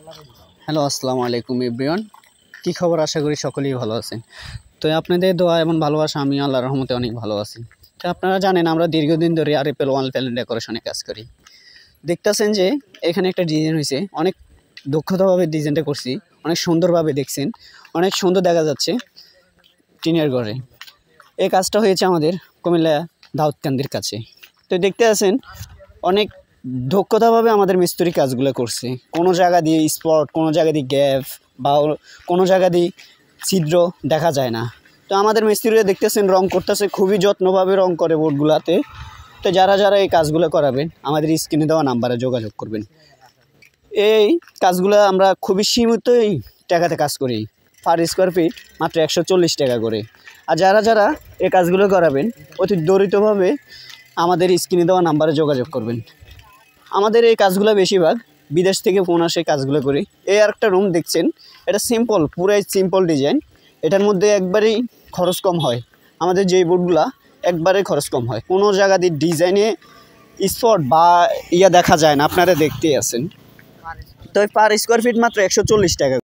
Hello, আসসালামু আলাইকুম everyone. কী খবর? আশা করি সকলেই ভালো আছেন। তো আপনাদের দোয়া এবং ভালোবাসা আমি আল্লাহর রহমতে অনেক ভালো আছি। তো আপনারা জানেন আমরা দীর্ঘদিন ধরে আরএফএল ওয়াল প্যানেল ডেকোরেশনে কাজ করি। দেখতেছেন যে এখানে একটা ডিজাইন হয়েছে, অনেক দক্ষতাভাবে ডিজাইনটা করছি, অনেক সুন্দরভাবে দেখছেন, অনেক সুন্দর দেখা যাচ্ছে টিনের ঘরে। এই কাজটা হয়েছে আমাদের কুমিল্লা দাউদকান্দির কাছে। তো দেখতে আছেন অনেক দক্ষতাভাবে আমাদের মিস্ত্রি কাজগুলো করছে। কোনো জায়গা দিয়ে স্পট, কোনো জায়গা দিয়ে গ্যাপ বা কোনো জায়গা দিয়ে ছিদ্র দেখা যায় না। তো আমাদের মিস্ত্রিরা দেখতেছেন রং করতেছে, খুবই যত্নভাবে রং করে বোর্ডগুলাতে। তো যারা যারা এই কাজগুলো করাবেন আমাদের স্ক্রিনে দেওয়া নাম্বারে যোগাযোগ করবেন। এই কাজগুলো আমরা খুবই সীমিতই টাকাতে কাজ করি, পার স্কোয়ার ফিট মাত্র 140 টাকা করে। আর যারা যারা এই কাজগুলো করাবেন অতি দরিদ্রভাবে আমাদের স্ক্রিনে দেওয়া নাম্বারে যোগাযোগ করবেন। আমাদের এই কাজগুলো বেশিরভাগ বিদেশ থেকে ফোন আসে, কাজগুলো করি। এই আরেকটা রুম দেখছেন, এটা সিম্পল, পুরাই সিম্পল ডিজাইন। এটার মধ্যে একবারেই খরচ কম হয়। আমাদের যেই বোর্ডগুলা একবারে খরচ কম হয়, কোনো জায়গা দিয়ে ডিজাইনে স্পট বা দেখা যায় না, আপনারা দেখতেই আছেন। তো পার স্কোয়ার ফিট মাত্র 140 টাকা।